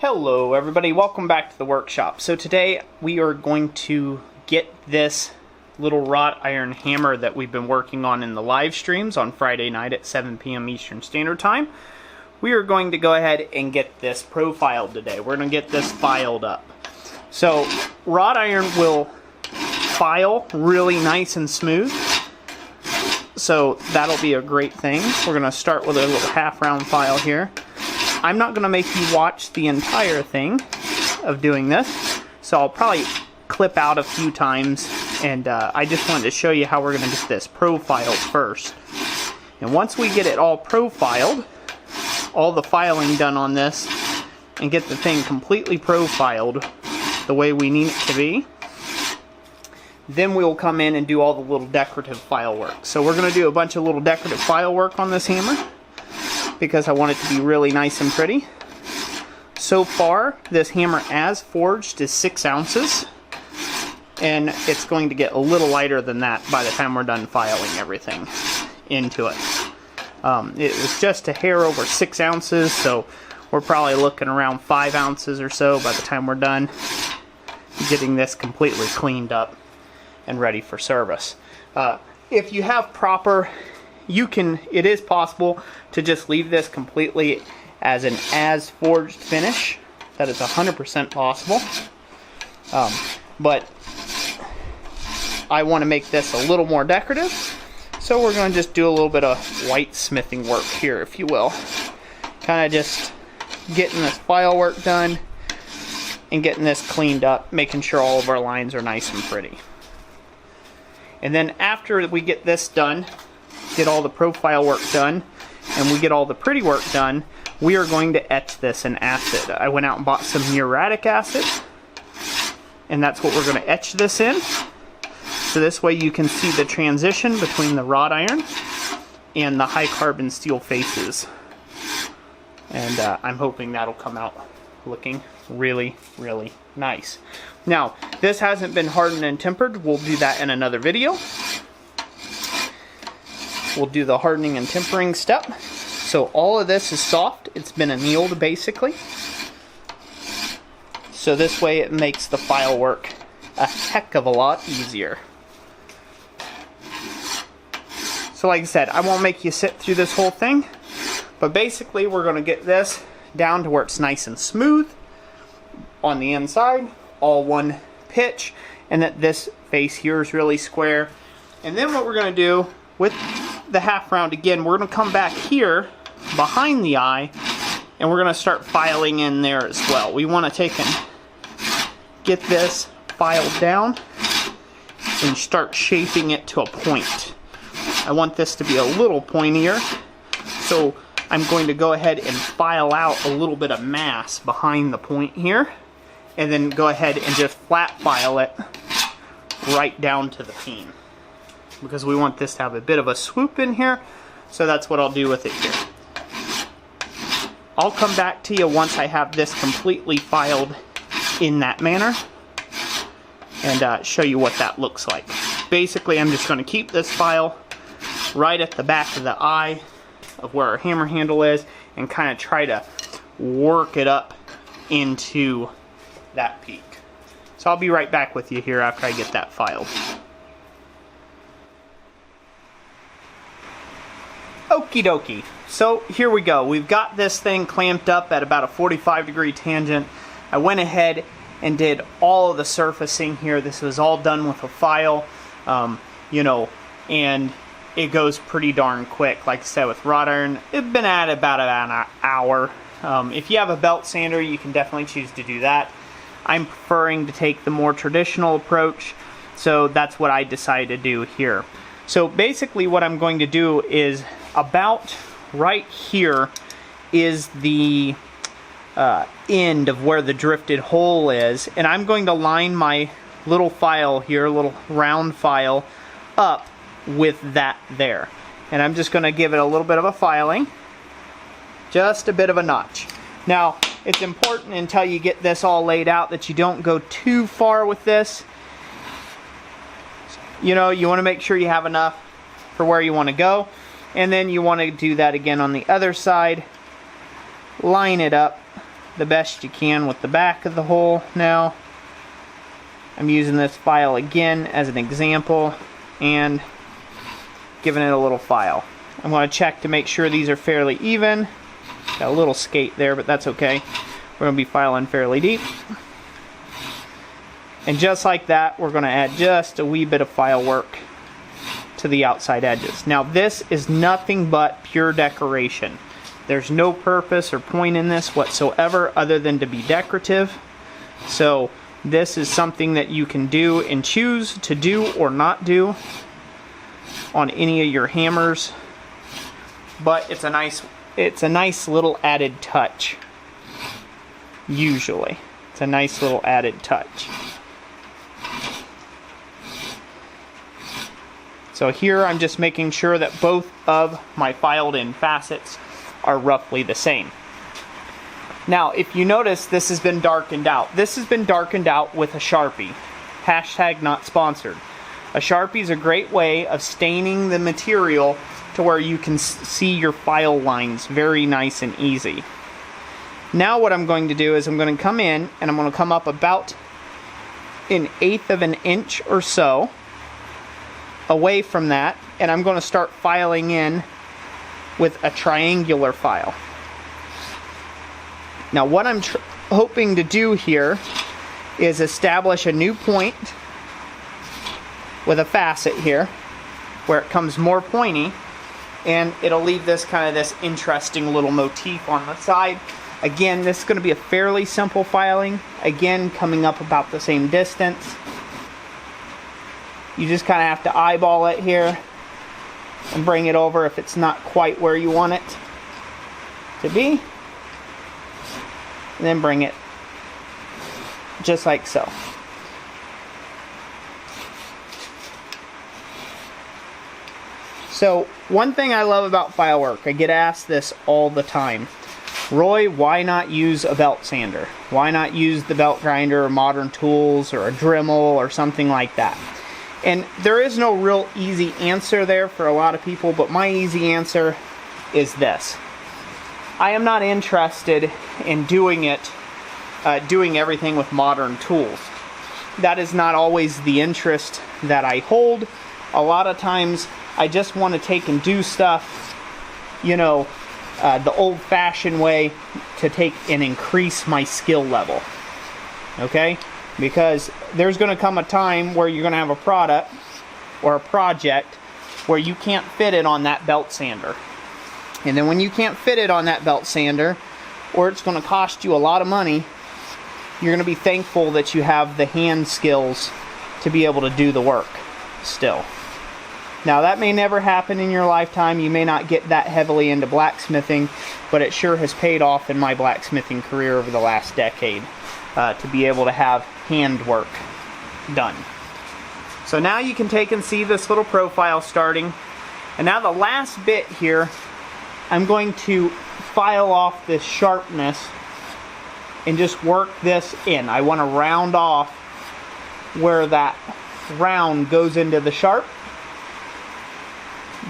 Hello everybody, welcome back to the workshop. So today we are going to get this little wrought iron hammer that we've been working on in the live streams on Friday night at 7 p.m. Eastern Standard Time. We are going to go ahead and get this profiled today. We're going to get this filed up. So wrought iron will file really nice and smooth. So that'll be a great thing. We're going to start with a little half round file here. I'm not going to make you watch the entire thing of doing this, so I'll probably clip out a few times, and I just wanted to show you how we're going to get this profiled first. And once we get it all profiled, all the filing done on this, and get the thing completely profiled the way we need it to be, then we'll come in and do all the little decorative file work. So we're going to do a bunch of little decorative file work on this hammer, because I want it to be really nice and pretty. So far, this hammer as forged is 6 ounces, and it's going to get a little lighter than that by the time we're done filing everything into it. It was just a hair over 6 ounces, so we're probably looking around 5 ounces or so by the time we're done getting this completely cleaned up and ready for service. If you have proper, it is possible to just leave this completely as an as forged finish. That is 100% possible. But I want to make this a little more decorative, so we're going to just do a little bit of white smithing work here, if you will. Kind of just getting this file work done and getting this cleaned up, making sure all of our lines are nice and pretty. And then after we get this done, get all the profile work done, and we get all the pretty work done, we are going to etch this in acid. I went out and bought some muriatic acid, and that's what we're going to etch this in. So this way you can see the transition between the wrought iron and the high carbon steel faces. And I'm hoping that'll come out looking really, really nice. Now, this hasn't been hardened and tempered. We'll do that in another video. We'll do the hardening and tempering step. So all of this is soft. It's been annealed basically. So this way it makes the file work a heck of a lot easier. So like I said, I won't make you sit through this whole thing, but basically we're going to get this down to where it's nice and smooth on the inside, all one pitch, and that this face here is really square. And then what we're going to do with the half round, again, we're going to come back here behind the eye, and we're going to start filing in there as well. We want to take and get this filed down and start shaping it to a point. I want this to be a little pointier, so I'm going to go ahead and file out a little bit of mass behind the point here, and then go ahead and just flat file it right down to the peen, because we want this to have a bit of a swoop in here. So that's what I'll do with it here. I'll come back to you once I have this completely filed in that manner and show you what that looks like. Basically, I'm just going to keep this file right at the back of the eye of where our hammer handle is and kind of try to work it up into that peak. So I'll be right back with you here after I get that filed. Okie dokie. So here we go. We've got this thing clamped up at about a 45-degree tangent. I went ahead and did all of the surfacing here. This was all done with a file, and it goes pretty darn quick. Like I said, with wrought iron, it's been at about an hour. If you have a belt sander, you can definitely choose to do that. I'm preferring to take the more traditional approach, so that's what I decided to do here. So basically what I'm going to do is about right here is the end of where the drifted hole is, and I'm going to line my little file here, little round file, up with that there. And I'm just going to give it a little bit of a filing, just a bit of a notch. Now, it's important until you get this all laid out that you don't go too far with this. You want to make sure you have enough for where you want to go, and then you want to do that again on the other side. Line it up the best you can with the back of the hole now. I'm using this file again as an example and giving it a little file. I'm going to check to make sure these are fairly even. Got a little skate there, but that's okay. We're going to be filing fairly deep. And just like that, we're going to add just a wee bit of file work to the outside edges. Now this is nothing but pure decoration. There's no purpose or point in this whatsoever other than to be decorative. So this is something that you can do and choose to do or not do on any of your hammers. But it's a nice little added touch. Usually. It's a nice little added touch. So here I'm just making sure that both of my filed in facets are roughly the same. Now if you notice, this has been darkened out. This has been darkened out with a Sharpie. Hashtag not sponsored. A Sharpie is a great way of staining the material to where you can see your file lines very nice and easy. Now what I'm going to do is I'm going to come in and I'm going to come up about 1/8 of an inch or so away from that, and I'm going to start filing in with a triangular file. Now what I'm hoping to do here is establish a new point with a facet here where it comes more pointy, and it'll leave this kind of this interesting little motif on the side. Again, this is going to be a fairly simple filing, again coming up about the same distance. You just kind of have to eyeball it here and bring it over if it's not quite where you want it to be. And then bring it just like so. So one thing I love about file work, I get asked this all the time. Roy, why not use a belt sander? Why not use the belt grinder or modern tools or a Dremel or something like that? And there is no real easy answer there for a lot of people, but my easy answer is this. I am not interested in doing everything with modern tools. That is not always the interest that I hold. A lot of times I just want to take and do stuff, you know, the old-fashioned way to take and increase my skill level. Okay? Because there's going to come a time where you're going to have a product or a project where you can't fit it on that belt sander. And then when you can't fit it on that belt sander, or it's going to cost you a lot of money, you're going to be thankful that you have the hand skills to be able to do the work still. Now that may never happen in your lifetime. You may not get that heavily into blacksmithing, but it sure has paid off in my blacksmithing career over the last decade to be able to have handwork done. So now you can take and see this little profile starting. And now the last bit here, I'm going to file off this sharpness and just work this in. I want to round off where that round goes into the sharp.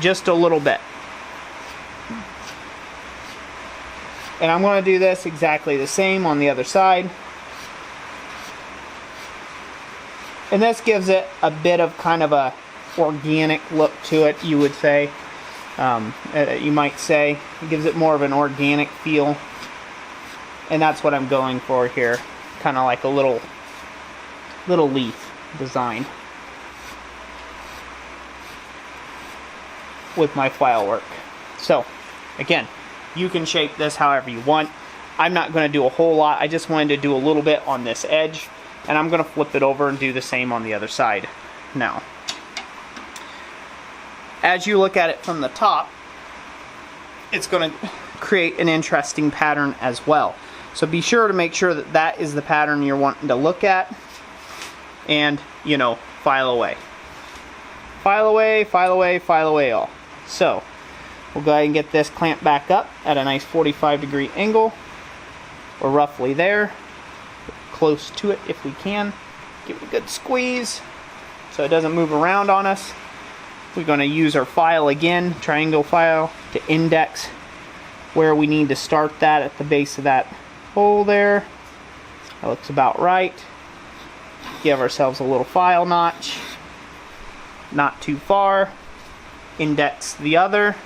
Just a little bit. And I'm going to do this exactly the same on the other side. And this gives it a bit of kind of a organic look to it, you would say. You might say. It gives it more of an organic feel. And that's what I'm going for here. Kind of like a little leaf design with my file work. So, again, you can shape this however you want. I'm not going to do a whole lot. I just wanted to do a little bit on this edge. And I'm going to flip it over and do the same on the other side. Now, as you look at it from the top, it's going to create an interesting pattern as well. So be sure to make sure that that is the pattern you're wanting to look at. And, you know, file away. File away, file away, file away all. So, we'll go ahead and get this clamped back up at a nice 45-degree angle. We're roughly there. Close to it if we can. Give it a good squeeze so it doesn't move around on us. We're going to use our file again, triangle file, to index where we need to start that at the base of that hole there. That looks about right. Give ourselves a little file notch. Not too far. Index the other.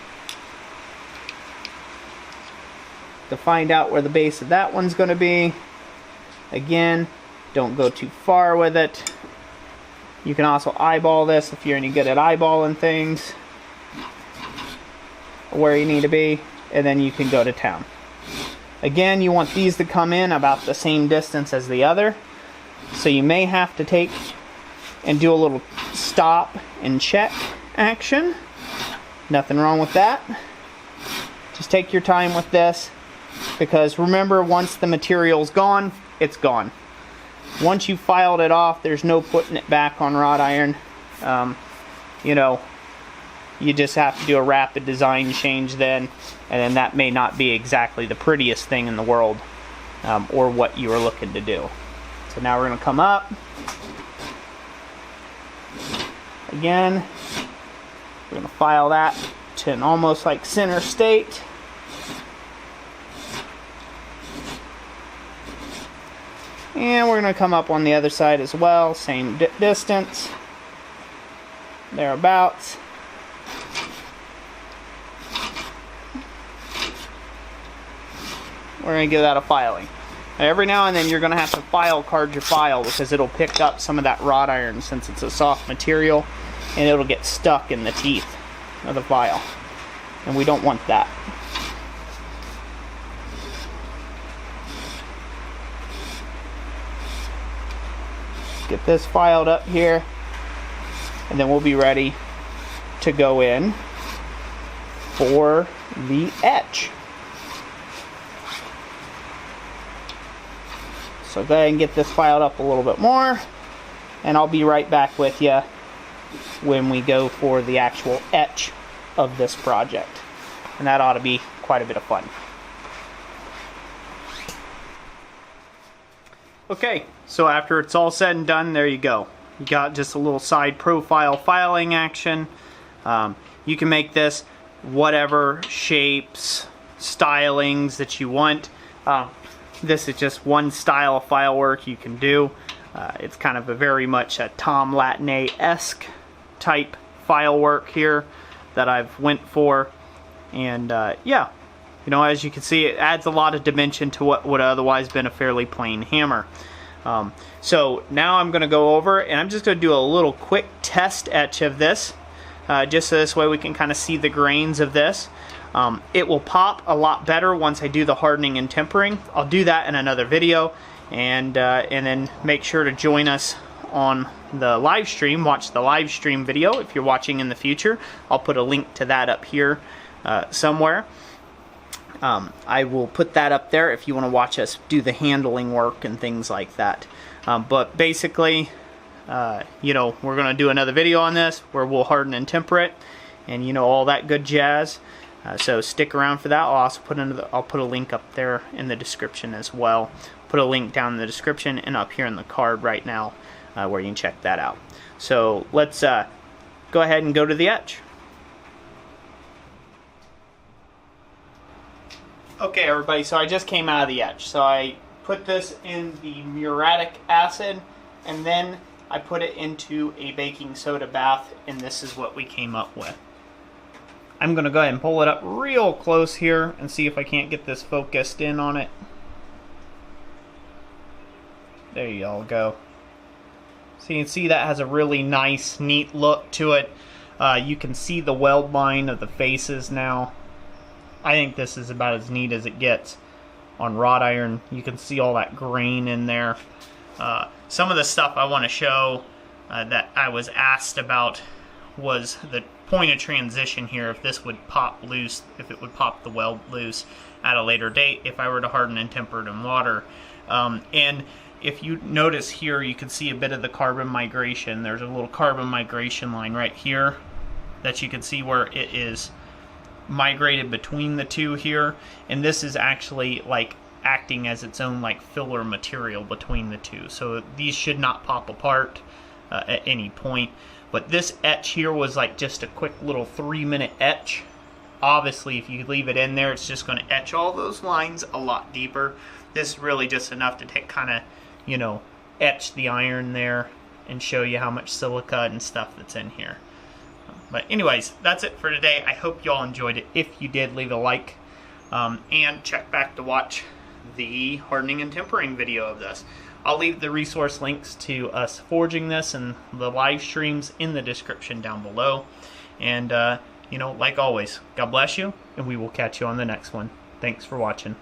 To find out where the base of that one's going to be. Again, don't go too far with it. You can also eyeball this if you're any good at eyeballing things. Where you need to be. And then you can go to town. Again, you want these to come in about the same distance as the other. So you may have to take and do a little stop and check action. Nothing wrong with that. Just take your time with this. Because remember, once the material's gone, it's gone. Once you've filed it off, there's no putting it back on wrought iron. You know, you just have to do a rapid design change then, and then that may not be exactly the prettiest thing in the world, or what you were looking to do. So now we're going to come up. Again, we're going to file that to an almost like center state. And we're going to come up on the other side as well, same distance, thereabouts. We're going to give that a filing. Every now and then you're going to have to file card your file because it'll pick up some of that wrought iron since it's a soft material, and it'll get stuck in the teeth of the file. And we don't want that. Get this filed up here, and then we'll be ready to go in for the etch. So go ahead and get this filed up a little bit more, and I'll be right back with you when we go for the actual etch of this project. And that ought to be quite a bit of fun. Okay, so after it's all said and done, there you go. You got just a little side profile filing action. You can make this whatever shapes, stylings that you want. This is just one style of file work you can do. It's kind of a very much a Tom Latine-esque type file work here that I've went for. And yeah. You know, as you can see, it adds a lot of dimension to what would otherwise been a fairly plain hammer. So now I'm going to go over and I'm just going to do a little quick test etch of this. Just so this way we can kind of see the grains of this. It will pop a lot better once I do the hardening and tempering. I'll do that in another video. And then make sure to join us on the live stream. Watch the live stream video if you're watching in the future. I'll put a link to that up here somewhere. I will put that up there if you want to watch us do the handling work and things like that. But basically, you know, we're going to do another video on this where we'll harden and temper it, and you know, all that good jazz. So stick around for that. I'll also I'll put a link up there in the description as well. Put a link down in the description and up here in the card right now where you can check that out. So let's go ahead and go to the etch. Okay, everybody, so I just came out of the etch. So I put this in the muriatic acid, and then I put it into a baking soda bath, and this is what we came up with. I'm going to go ahead and pull it up real close here and see if I can't get this focused in on it. There you all go. So you can see that has a really nice, neat look to it. You can see the weld line of the faces now. I think this is about as neat as it gets on wrought iron. You can see all that grain in there. Some of the stuff I want to show that I was asked about was the point of transition here, if this would pop loose, if it would pop the weld loose at a later date if I were to harden and temper it in water. And if you notice here, you can see a bit of the carbon migration. There's a little carbon migration line right here that you can see where it is migrated between the two here, and this is actually like acting as its own like filler material between the two. So these should not pop apart at any point. But this etch here was like just a quick little 3-minute etch obviously if you leave it in there, it's just going to etch all those lines a lot deeper. This is really just enough to kind of, you know, etch the iron there and show you how much silica and stuff that's in here. But anyways, that's it for today. I hope y'all enjoyed it. If you did, leave a like, and check back to watch the hardening and tempering video of this. I'll leave the resource links to us forging this and the live streams in the description down below. And, you know, like always, God bless you, and we will catch you on the next one. Thanks for watching.